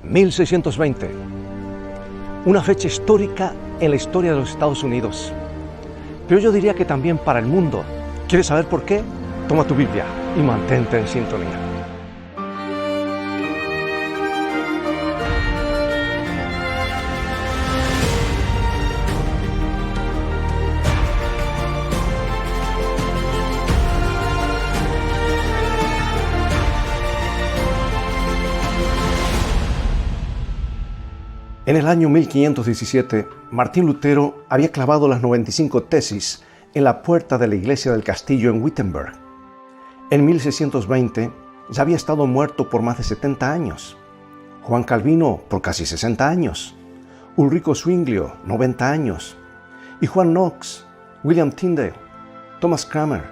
1620, una fecha histórica en la historia de los Estados Unidos, pero yo diría que también para el mundo. ¿Quieres saber por qué? Toma tu Biblia y mantente en sintonía. En el año 1517, Martín Lutero había clavado las 95 tesis en la puerta de la iglesia del castillo en Wittenberg. En 1620 ya había estado muerto por más de 70 años. Juan Calvino por casi 60 años. Ulrico Zwinglio, 90 años. Y Juan Knox, William Tyndale, Thomas Cranmer,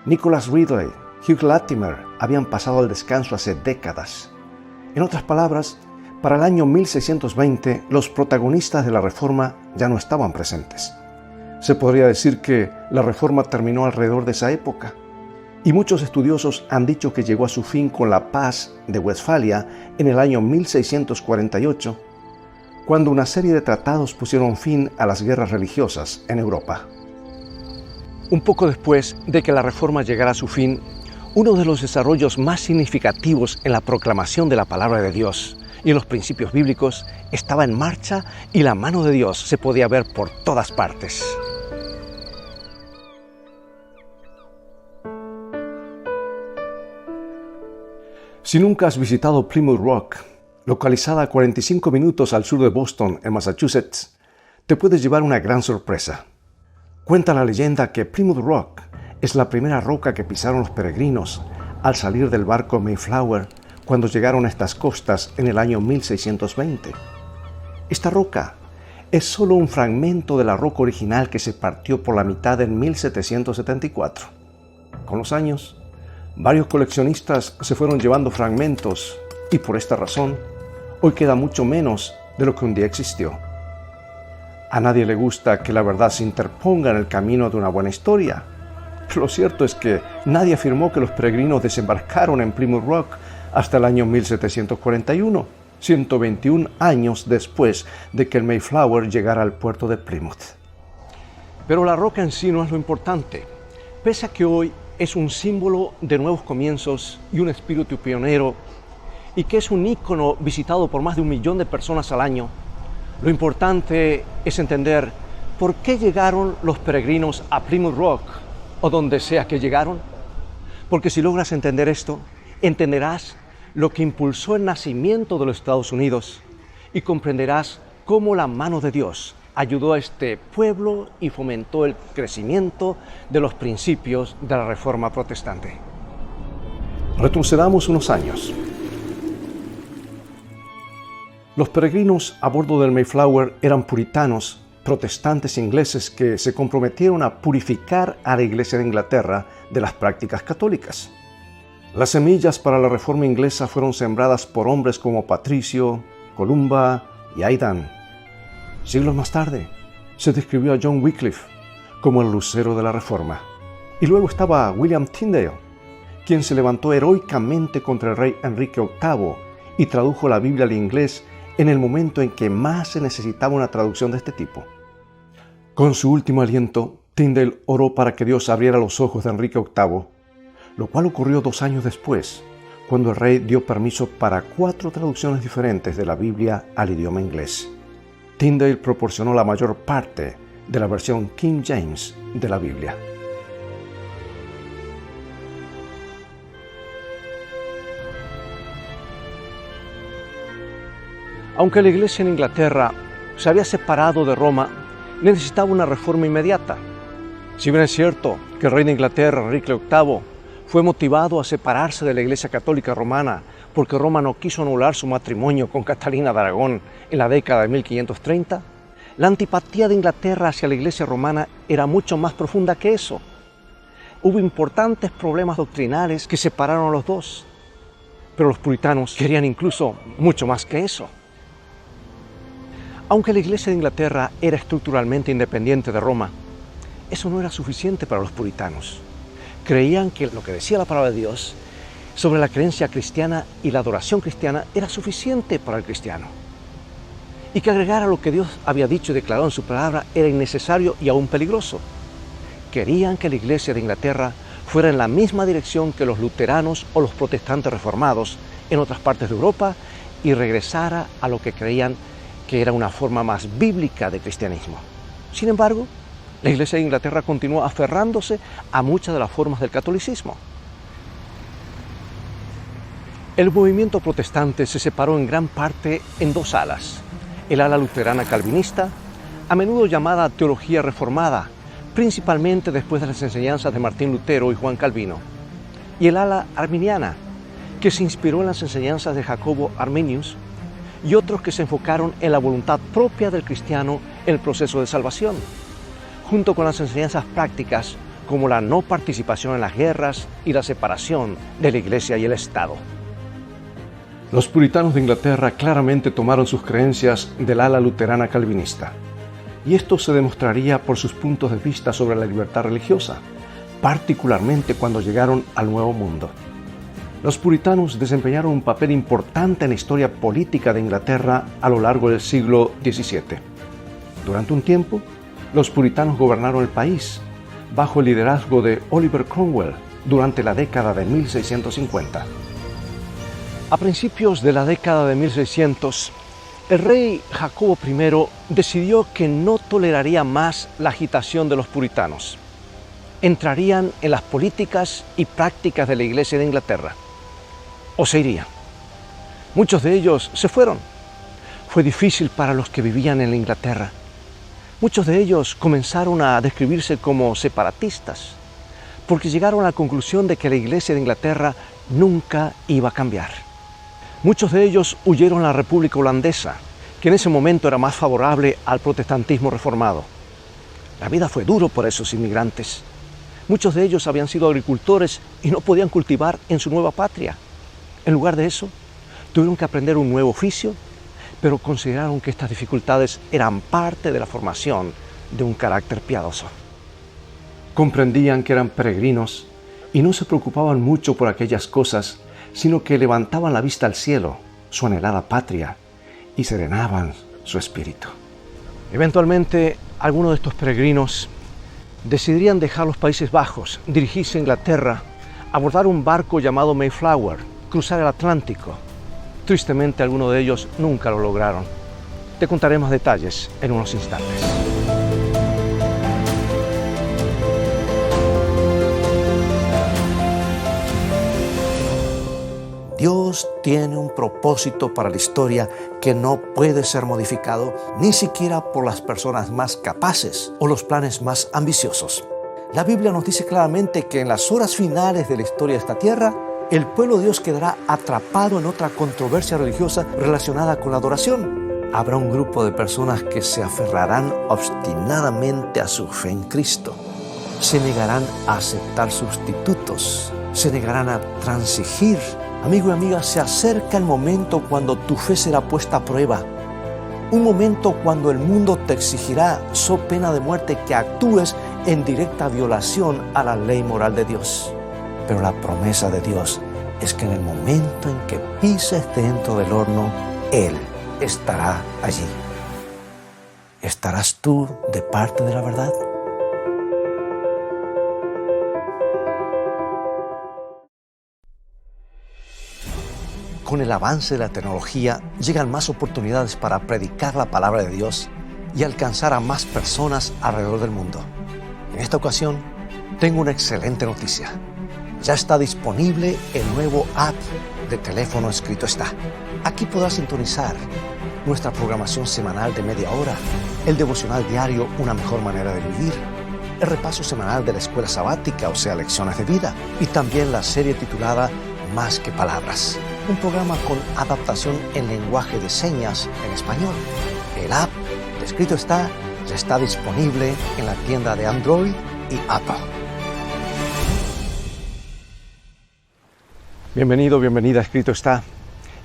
Nicholas Ridley, Hugh Latimer habían pasado al descanso hace décadas. En otras palabras, para el año 1620, los protagonistas de la Reforma ya no estaban presentes. Se podría decir que la Reforma terminó alrededor de esa época, y muchos estudiosos han dicho que llegó a su fin con la Paz de Westfalia en el año 1648, cuando una serie de tratados pusieron fin a las guerras religiosas en Europa. Un poco después de que la Reforma llegara a su fin, uno de los desarrollos más significativos en la proclamación de la palabra de Dios y en los principios bíblicos estaba en marcha, y la mano de Dios se podía ver por todas partes. Si nunca has visitado Plymouth Rock, localizada a 45 minutos al sur de Boston, en Massachusetts, te puedes llevar una gran sorpresa. Cuenta la leyenda que Plymouth Rock es la primera roca que pisaron los peregrinos al salir del barco Mayflower cuando llegaron a estas costas en el año 1620. Esta roca es solo un fragmento de la roca original que se partió por la mitad en 1774. Con los años, varios coleccionistas se fueron llevando fragmentos y por esta razón, hoy queda mucho menos de lo que un día existió. A nadie le gusta que la verdad se interponga en el camino de una buena historia. Pero lo cierto es que nadie afirmó que los peregrinos desembarcaron en Plymouth Rock hasta el año 1741, 121 años después de que el Mayflower llegara al puerto de Plymouth. Pero la roca en sí no es lo importante. Pese a que hoy es un símbolo de nuevos comienzos y un espíritu pionero, y que es un ícono visitado por más de 1 millón de personas al año, lo importante es entender por qué llegaron los peregrinos a Plymouth Rock, o donde sea que llegaron. Porque si logras entender esto, entenderás lo que impulsó el nacimiento de los Estados Unidos y comprenderás cómo la mano de Dios ayudó a este pueblo y fomentó el crecimiento de los principios de la Reforma Protestante. Retrocedamos unos años. Los peregrinos a bordo del Mayflower eran puritanos, protestantes ingleses que se comprometieron a purificar a la Iglesia de Inglaterra de las prácticas católicas. Las semillas para la Reforma inglesa fueron sembradas por hombres como Patricio, Columba y Aidan. Siglos más tarde, se describió a John Wycliffe como el lucero de la Reforma. Y luego estaba William Tyndale, quien se levantó heroicamente contra el rey Enrique VIII y tradujo la Biblia al inglés en el momento en que más se necesitaba una traducción de este tipo. Con su último aliento, Tyndale oró para que Dios abriera los ojos de Enrique VIII, lo cual ocurrió 2 años después, cuando el rey dio permiso para 4 traducciones diferentes de la Biblia al idioma inglés. Tyndale proporcionó la mayor parte de la versión King James de la Biblia. Aunque la iglesia en Inglaterra se había separado de Roma, necesitaba una reforma inmediata. Si bien es cierto que el rey de Inglaterra, Enrique VIII, fue motivado a separarse de la Iglesia Católica Romana porque Roma no quiso anular su matrimonio con Catalina de Aragón en la década de 1530, la antipatía de Inglaterra hacia la Iglesia romana era mucho más profunda que eso. Hubo importantes problemas doctrinales que separaron a los dos, pero los puritanos querían incluso mucho más que eso. Aunque la Iglesia de Inglaterra era estructuralmente independiente de Roma, eso no era suficiente para los puritanos. Creían que lo que decía la palabra de Dios sobre la creencia cristiana y la adoración cristiana era suficiente para el cristiano. Y que agregara lo que Dios había dicho y declarado en su palabra era innecesario y aún peligroso. Querían que la Iglesia de Inglaterra fuera en la misma dirección que los luteranos o los protestantes reformados en otras partes de Europa y regresara a lo que creían que era una forma más bíblica de cristianismo. Sin embargo, la Iglesia de Inglaterra continuó aferrándose a muchas de las formas del catolicismo. El movimiento protestante se separó en gran parte en dos alas. El ala luterana calvinista, a menudo llamada teología reformada, principalmente después de las enseñanzas de Martín Lutero y Juan Calvino, y el ala arminiana, que se inspiró en las enseñanzas de Jacobo Arminius, y otros que se enfocaron en la voluntad propia del cristiano en el proceso de salvación, junto con las enseñanzas prácticas como la no participación en las guerras y la separación de la Iglesia y el Estado. Los puritanos de Inglaterra claramente tomaron sus creencias del ala luterana calvinista, y esto se demostraría por sus puntos de vista sobre la libertad religiosa, particularmente cuando llegaron al Nuevo Mundo. Los puritanos desempeñaron un papel importante en la historia política de Inglaterra a lo largo del siglo XVII. Durante un tiempo, los puritanos gobernaron el país bajo el liderazgo de Oliver Cromwell durante la década de 1650. A principios de la década de 1600, el rey Jacobo I decidió que no toleraría más la agitación de los puritanos. Entrarían en las políticas y prácticas de la Iglesia de Inglaterra, o se irían. Muchos de ellos se fueron. Fue difícil para los que vivían en la Inglaterra. Muchos de ellos comenzaron a describirse como separatistas, porque llegaron a la conclusión de que la Iglesia de Inglaterra nunca iba a cambiar. Muchos de ellos huyeron a la República Holandesa, que en ese momento era más favorable al protestantismo reformado. La vida fue duro por esos inmigrantes. Muchos de ellos habían sido agricultores y no podían cultivar en su nueva patria. En lugar de eso, tuvieron que aprender un nuevo oficio, pero consideraron que estas dificultades eran parte de la formación de un carácter piadoso. Comprendían que eran peregrinos y no se preocupaban mucho por aquellas cosas, sino que levantaban la vista al cielo, su anhelada patria, y serenaban su espíritu. Eventualmente, algunos de estos peregrinos decidirían dejar los Países Bajos, dirigirse a Inglaterra, abordar un barco llamado Mayflower, cruzar el Atlántico. Tristemente, algunos de ellos nunca lo lograron. Te contaré más detalles en unos instantes. Dios tiene un propósito para la historia que no puede ser modificado ni siquiera por las personas más capaces o los planes más ambiciosos. La Biblia nos dice claramente que en las horas finales de la historia de esta tierra, el pueblo de Dios quedará atrapado en otra controversia religiosa relacionada con la adoración. Habrá un grupo de personas que se aferrarán obstinadamente a su fe en Cristo. Se negarán a aceptar sustitutos. Se negarán a transigir. Amigo y amiga, se acerca el momento cuando tu fe será puesta a prueba. Un momento cuando el mundo te exigirá, so pena de muerte, que actúes en directa violación a la ley moral de Dios. Pero la promesa de Dios es que en el momento en que pises dentro del horno, Él estará allí. ¿Estarás tú de parte de la verdad? Con el avance de la tecnología llegan más oportunidades para predicar la palabra de Dios y alcanzar a más personas alrededor del mundo. En esta ocasión, tengo una excelente noticia. Ya está disponible el nuevo app de teléfono Escrito Está. Aquí podrás sintonizar nuestra programación semanal de media hora, el devocional diario Una Mejor Manera de Vivir, el repaso semanal de la escuela sabática, o sea, lecciones de vida, y también la serie titulada Más que Palabras, un programa con adaptación en lenguaje de señas en español. El app de Escrito Está ya está disponible en la tienda de Android y Apple. Bienvenido, bienvenida a Escrito Está.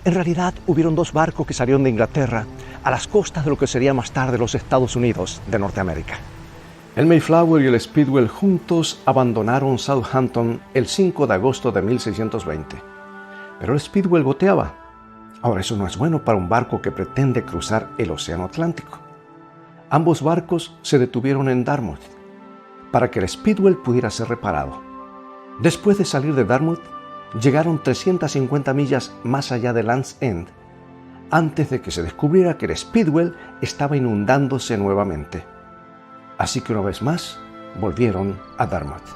En realidad, hubieron dos barcos que salieron de Inglaterra a las costas de lo que sería más tarde los Estados Unidos de Norteamérica. El Mayflower y el Speedwell juntos abandonaron Southampton el 5 de agosto de 1620. pero el Speedwell goteaba. Ahora, eso no es bueno para un barco que pretende cruzar el Océano Atlántico. Ambos barcos se detuvieron en Dartmouth para que el Speedwell pudiera ser reparado. Después de salir de Dartmouth, llegaron 350 millas más allá de Land's End antes de que se descubriera que el Speedwell estaba inundándose nuevamente. Así que una vez más, volvieron a Dartmouth.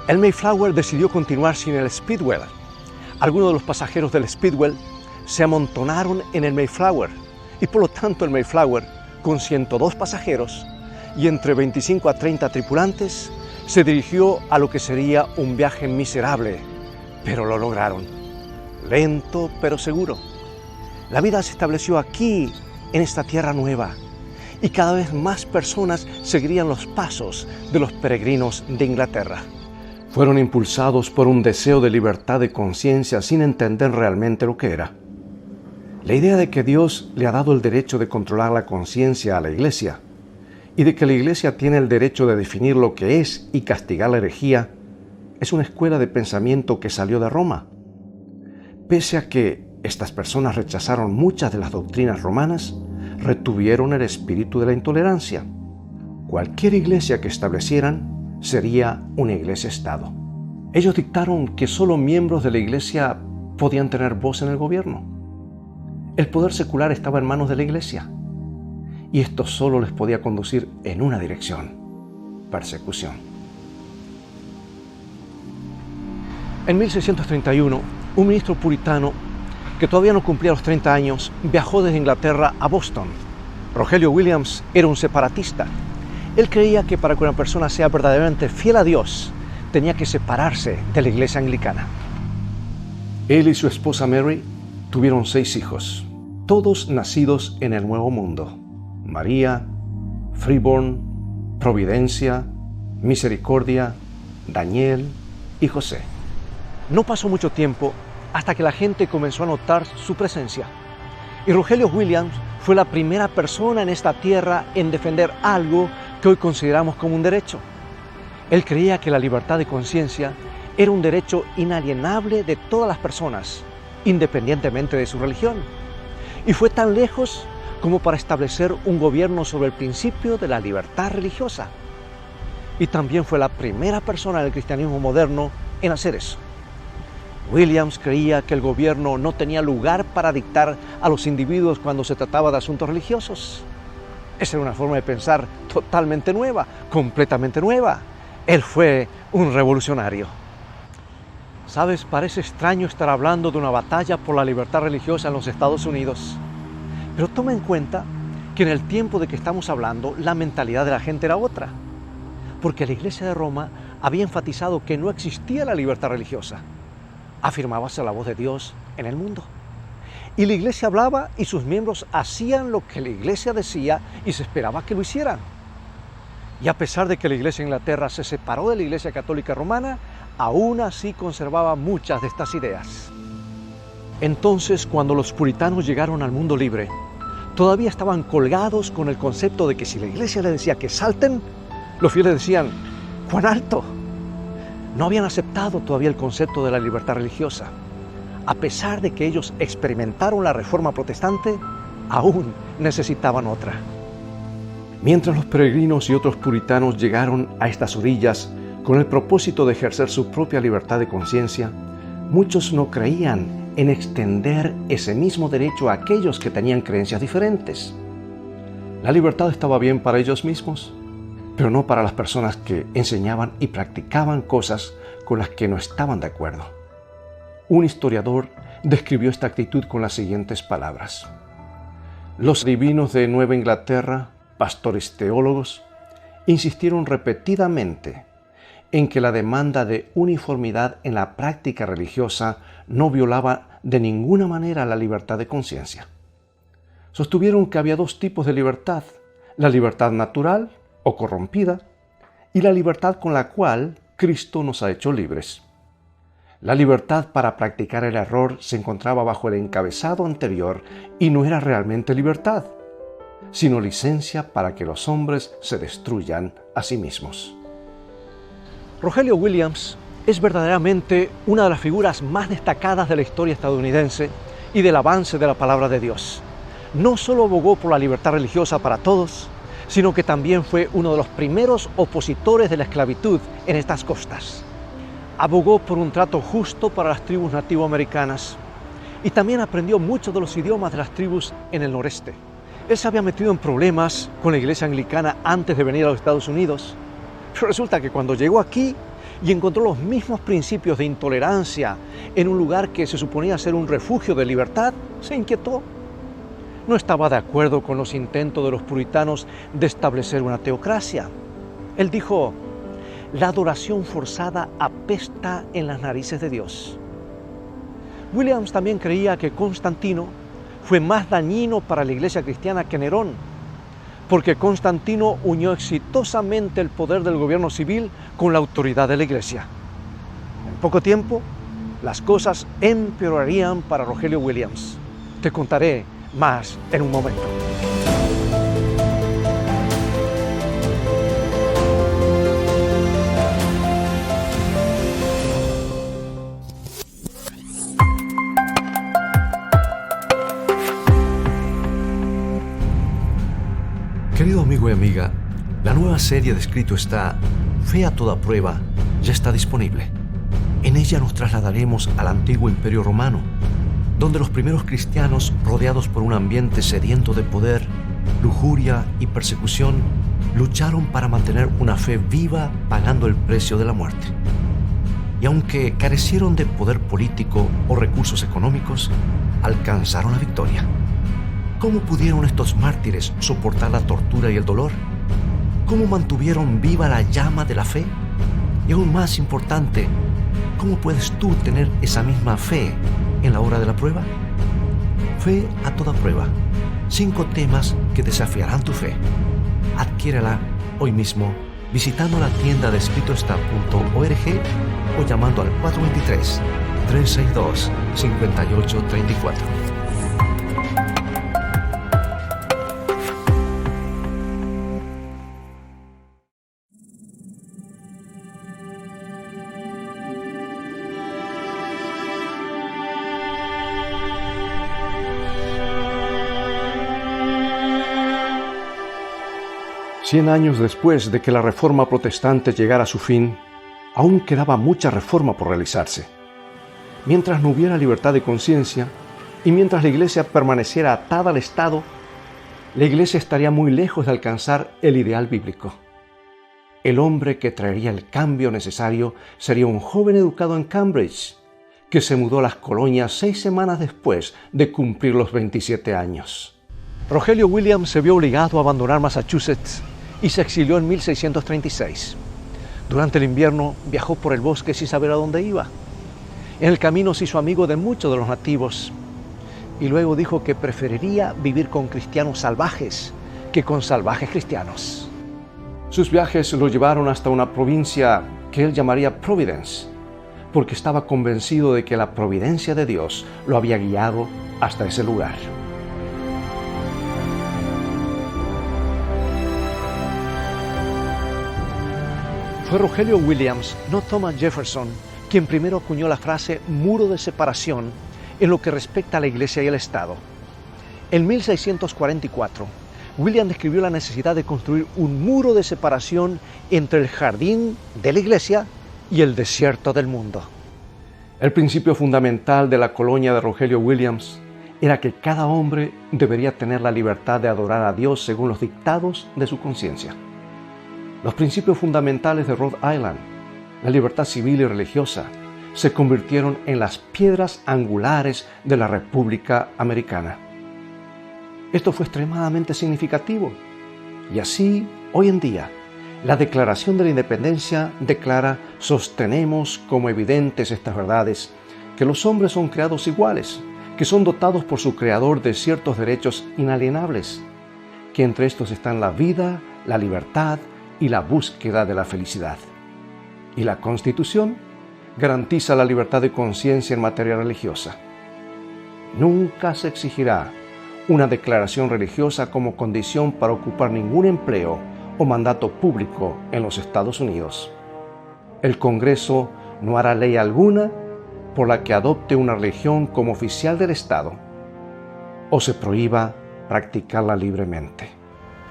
El Mayflower decidió continuar sin el Speedwell. Algunos de los pasajeros del Speedwell se amontonaron en el Mayflower y por lo tanto el Mayflower, con 102 pasajeros y entre 25 a 30 tripulantes, se dirigió a lo que sería un viaje miserable, pero lo lograron. Lento pero seguro. La vida se estableció aquí, en esta tierra nueva, y cada vez más personas seguirían los pasos de los peregrinos de Inglaterra. Fueron impulsados por un deseo de libertad de conciencia sin entender realmente lo que era. La idea de que Dios le ha dado el derecho de controlar la conciencia a la Iglesia y de que la Iglesia tiene el derecho de definir lo que es y castigar la herejía es una escuela de pensamiento que salió de Roma. Pese a que estas personas rechazaron muchas de las doctrinas romanas, retuvieron el espíritu de la intolerancia. Cualquier iglesia que establecieran sería una iglesia-estado. Ellos dictaron que solo miembros de la iglesia podían tener voz en el gobierno. El poder secular estaba en manos de la iglesia, y esto solo les podía conducir en una dirección: persecución. En 1631, un ministro puritano que todavía no cumplía los 30 años viajó desde Inglaterra a Boston. Rogelio Williams era un separatista. Él creía que para que una persona sea verdaderamente fiel a Dios, tenía que separarse de la iglesia anglicana. Él y su esposa Mary tuvieron 6 hijos, todos nacidos en el Nuevo Mundo: María, Freeborn, Providencia, Misericordia, Daniel y José. No pasó mucho tiempo hasta que la gente comenzó a notar su presencia. Y Rogelio Williams fue la primera persona en esta tierra en defender algo que hoy consideramos como un derecho. Él creía que la libertad de conciencia era un derecho inalienable de todas las personas, independientemente de su religión. Y fue tan lejos como para establecer un gobierno sobre el principio de la libertad religiosa. Y también fue la primera persona del cristianismo moderno en hacer eso. Williams creía que el gobierno no tenía lugar para dictar a los individuos cuando se trataba de asuntos religiosos. Esa era una forma de pensar totalmente nueva, completamente nueva. Él fue un revolucionario. ¿Sabes? Parece extraño estar hablando de una batalla por la libertad religiosa en los Estados Unidos. Pero toma en cuenta que en el tiempo de que estamos hablando, la mentalidad de la gente era otra. Porque la Iglesia de Roma había enfatizado que no existía la libertad religiosa. Afirmábase la voz de Dios en el mundo. Y la iglesia hablaba y sus miembros hacían lo que la iglesia decía y se esperaba que lo hicieran. Y a pesar de que la iglesia de Inglaterra se separó de la iglesia católica romana, aún así conservaba muchas de estas ideas. Entonces, cuando los puritanos llegaron al mundo libre, todavía estaban colgados con el concepto de que si la iglesia les decía que salten, los fieles decían: ¡cuán alto! No habían aceptado todavía el concepto de la libertad religiosa. A pesar de que ellos experimentaron la reforma protestante, aún necesitaban otra. Mientras los peregrinos y otros puritanos llegaron a estas orillas con el propósito de ejercer su propia libertad de conciencia, muchos no creían en extender ese mismo derecho a aquellos que tenían creencias diferentes. La libertad estaba bien para ellos mismos, pero no para las personas que enseñaban y practicaban cosas con las que no estaban de acuerdo. Un historiador describió esta actitud con las siguientes palabras: los divinos de Nueva Inglaterra, pastores teólogos, insistieron repetidamente en que la demanda de uniformidad en la práctica religiosa no violaba de ninguna manera la libertad de conciencia. Sostuvieron que había 2 tipos de libertad: la libertad natural o corrompida, y la libertad con la cual Cristo nos ha hecho libres. La libertad para practicar el error se encontraba bajo el encabezado anterior y no era realmente libertad, sino licencia para que los hombres se destruyan a sí mismos. Rogelio Williams es verdaderamente una de las figuras más destacadas de la historia estadounidense y del avance de la palabra de Dios. No solo abogó por la libertad religiosa para todos, sino que también fue uno de los primeros opositores de la esclavitud en estas costas. Abogó por un trato justo para las tribus nativoamericanas y también aprendió muchos de los idiomas de las tribus en el noreste. Él se había metido en problemas con la iglesia anglicana antes de venir a los Estados Unidos, pero resulta que cuando llegó aquí y encontró los mismos principios de intolerancia en un lugar que se suponía ser un refugio de libertad, se inquietó. No estaba de acuerdo con los intentos de los puritanos de establecer una teocracia. Él dijo: la adoración forzada apesta en las narices de Dios. Williams también creía que Constantino fue más dañino para la iglesia cristiana que Nerón, porque Constantino unió exitosamente el poder del gobierno civil con la autoridad de la iglesia. En poco tiempo, las cosas empeorarían para Rogelio Williams. Te contaré más en un momento. Querido amigo y amiga, la nueva serie de Escrito está, Fe a toda prueba, ya está disponible. En ella nos trasladaremos al antiguo Imperio Romano, donde los primeros cristianos, rodeados por un ambiente sediento de poder, lujuria y persecución, lucharon para mantener una fe viva pagando el precio de la muerte. Y aunque carecieron de poder político o recursos económicos, alcanzaron la victoria. ¿Cómo pudieron estos mártires soportar la tortura y el dolor? ¿Cómo mantuvieron viva la llama de la fe? Y aún más importante, ¿cómo puedes tú tener esa misma fe en la hora de la prueba? Fe a toda prueba. 5 temas que desafiarán tu fe. Adquiérela hoy mismo visitando la tienda de escritoestá.org o llamando al 423-362-5834. Cien años después de que la Reforma Protestante llegara a su fin, aún quedaba mucha reforma por realizarse. Mientras no hubiera libertad de conciencia y mientras la Iglesia permaneciera atada al Estado, la Iglesia estaría muy lejos de alcanzar el ideal bíblico. El hombre que traería el cambio necesario sería un joven educado en Cambridge, que se mudó a las colonias 6 semanas después de cumplir los 27 años. Rogelio Williams se vio obligado a abandonar Massachusetts y se exilió en 1636. Durante el invierno viajó por el bosque sin saber a dónde iba. En el camino se hizo amigo de muchos de los nativos y luego dijo que preferiría vivir con cristianos salvajes que con salvajes cristianos. Sus viajes lo llevaron hasta una provincia que él llamaría Providence, porque estaba convencido de que la providencia de Dios lo había guiado hasta ese lugar. Fue Rogelio Williams, no Thomas Jefferson, quien primero acuñó la frase muro de separación en lo que respecta a la Iglesia y el Estado. En 1644, Williams describió la necesidad de construir un muro de separación entre el jardín de la Iglesia y el desierto del mundo. El principio fundamental de la colonia de Rogelio Williams era que cada hombre debería tener la libertad de adorar a Dios según los dictados de su conciencia. Los principios fundamentales de Rhode Island, la libertad civil y religiosa, se convirtieron en las piedras angulares de la República Americana. Esto fue extremadamente significativo. Y así, hoy en día, la Declaración de la Independencia declara: sostenemos como evidentes estas verdades, que los hombres son creados iguales, que son dotados por su Creador de ciertos derechos inalienables, que entre estos están la vida, la libertad y la búsqueda de la felicidad. Y la Constitución garantiza la libertad de conciencia en materia religiosa. Nunca se exigirá una declaración religiosa como condición para ocupar ningún empleo o mandato público en los Estados Unidos. El Congreso no hará ley alguna por la que adopte una religión como oficial del Estado o se prohíba practicarla libremente.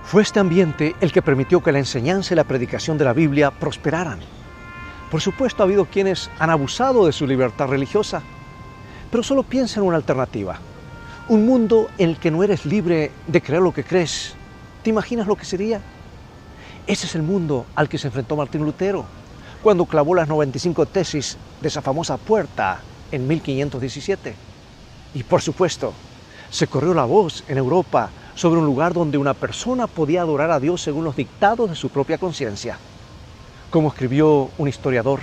Fue este ambiente el que permitió que la enseñanza y la predicación de la Biblia prosperaran. Por supuesto, ha habido quienes han abusado de su libertad religiosa, pero solo piensa en una alternativa. Un mundo en el que no eres libre de creer lo que crees. ¿Te imaginas lo que sería? Ese es el mundo al que se enfrentó Martín Lutero cuando clavó las 95 tesis de esa famosa puerta en 1517. Y por supuesto, se corrió la voz en Europa sobre un lugar donde una persona podía adorar a Dios según los dictados de su propia conciencia. Como escribió un historiador,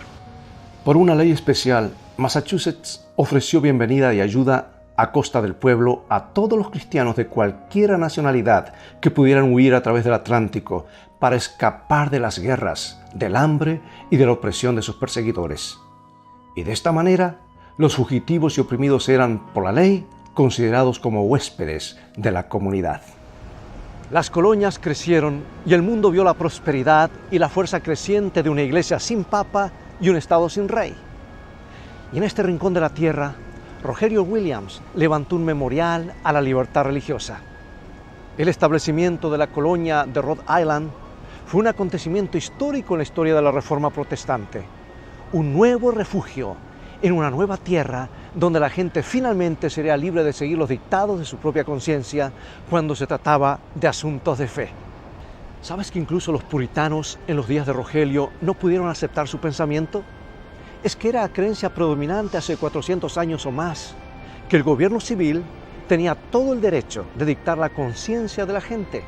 por una ley especial, Massachusetts ofreció bienvenida y ayuda a costa del pueblo a todos los cristianos de cualquier nacionalidad que pudieran huir a través del Atlántico para escapar de las guerras, del hambre y de la opresión de sus perseguidores. Y de esta manera, los fugitivos y oprimidos eran, por la ley, considerados como huéspedes de la comunidad. Las colonias crecieron y el mundo vio la prosperidad y la fuerza creciente de una iglesia sin papa y un estado sin rey. Y en este rincón de la tierra, Rogelio Williams levantó un memorial a la libertad religiosa. El establecimiento de la colonia de Rhode Island fue un acontecimiento histórico en la historia de la Reforma Protestante. Un nuevo refugio en una nueva tierra donde la gente finalmente sería libre de seguir los dictados de su propia conciencia cuando se trataba de asuntos de fe. ¿Sabes que incluso los puritanos en los días de Rogelio no pudieron aceptar su pensamiento? Es que era creencia predominante hace 400 años o más, que el gobierno civil tenía todo el derecho de dictar la conciencia de la gente.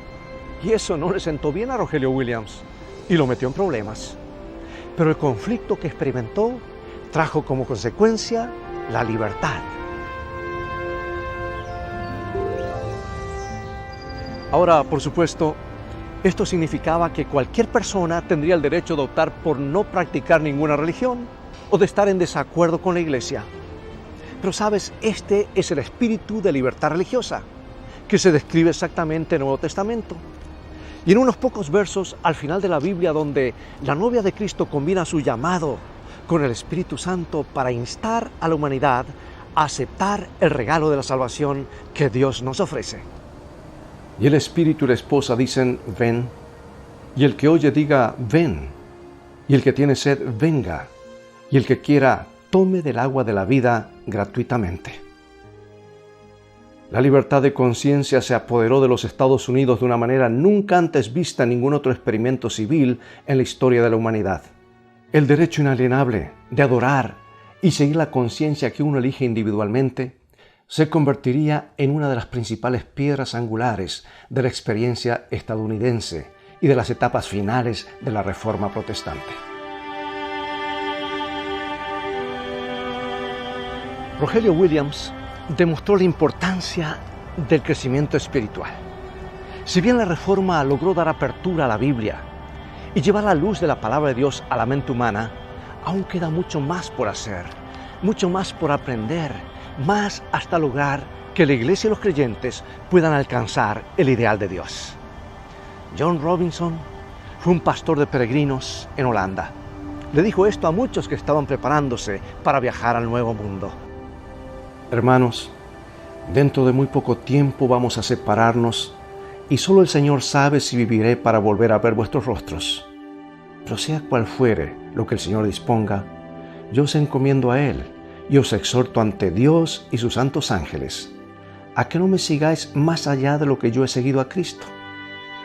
Y eso no le sentó bien a Rogelio Williams y lo metió en problemas. Pero el conflicto que experimentó trajo como consecuencia la libertad. Ahora, por supuesto, esto significaba que cualquier persona tendría el derecho de optar por no practicar ninguna religión o de estar en desacuerdo con la iglesia. Pero sabes, este es el espíritu de libertad religiosa, que se describe exactamente en el Nuevo Testamento. Y en unos pocos versos al final de la Biblia, donde la novia de Cristo combina su llamado con el Espíritu Santo para instar a la humanidad a aceptar el regalo de la salvación que Dios nos ofrece. Y el Espíritu y la esposa dicen, ven, y el que oye diga, ven, y el que tiene sed, venga, y el que quiera, tome del agua de la vida gratuitamente. La libertad de conciencia se apoderó de los Estados Unidos de una manera nunca antes vista en ningún otro experimento civil en la historia de la humanidad. El derecho inalienable de adorar y seguir la conciencia que uno elige individualmente se convertiría en una de las principales piedras angulares de la experiencia estadounidense y de las etapas finales de la Reforma Protestante. Rogelio Williams demostró la importancia del crecimiento espiritual. Si bien la Reforma logró dar apertura a la Biblia y llevar la luz de la palabra de Dios a la mente humana, aún queda mucho más por hacer, mucho más por aprender, más hasta lograr que la iglesia y los creyentes puedan alcanzar el ideal de Dios. John Robinson fue un pastor de peregrinos en Holanda. Le dijo esto a muchos que estaban preparándose para viajar al Nuevo Mundo. Hermanos, dentro de muy poco tiempo vamos a separarnos y solo el Señor sabe si viviré para volver a ver vuestros rostros. Pero sea cual fuere lo que el Señor disponga, yo os encomiendo a Él y os exhorto ante Dios y sus santos ángeles a que no me sigáis más allá de lo que yo he seguido a Cristo.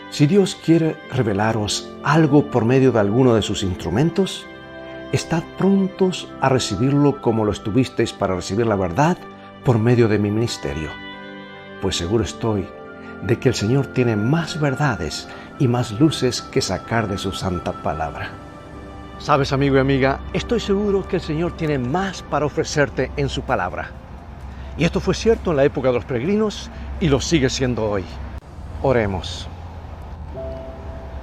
Si Dios quiere revelaros algo por medio de alguno de sus instrumentos, estad prontos a recibirlo como lo estuvisteis para recibir la verdad por medio de mi ministerio, pues seguro estoy de que el Señor tiene más verdades y más luces que sacar de su santa palabra. Sabes, amigo y amiga, estoy seguro que el Señor tiene más para ofrecerte en su palabra. Y esto fue cierto en la época de los peregrinos y lo sigue siendo hoy. Oremos.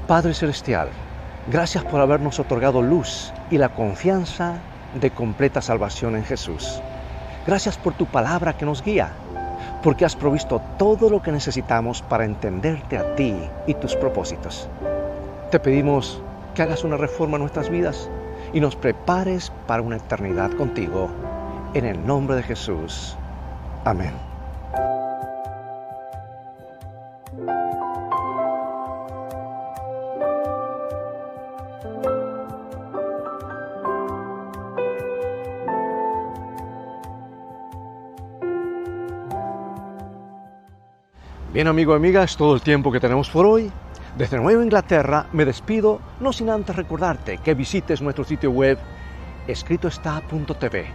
Padre Celestial, gracias por habernos otorgado luz y la confianza de completa salvación en Jesús. Gracias por tu palabra que nos guía, porque has provisto todo lo que necesitamos para entenderte a ti y tus propósitos. Te pedimos que hagas una reforma en nuestras vidas y nos prepares para una eternidad contigo. En el nombre de Jesús. Amén. Bien, amigo, amiga, es todo el tiempo que tenemos por hoy. Desde Nueva Inglaterra me despido, no sin antes recordarte que visites nuestro sitio web escritoestá.tv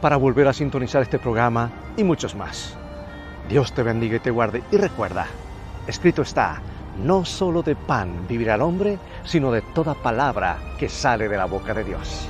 para volver a sintonizar este programa y muchos más. Dios te bendiga y te guarde, y recuerda, escrito está, no solo de pan vivirá el hombre, sino de toda palabra que sale de la boca de Dios.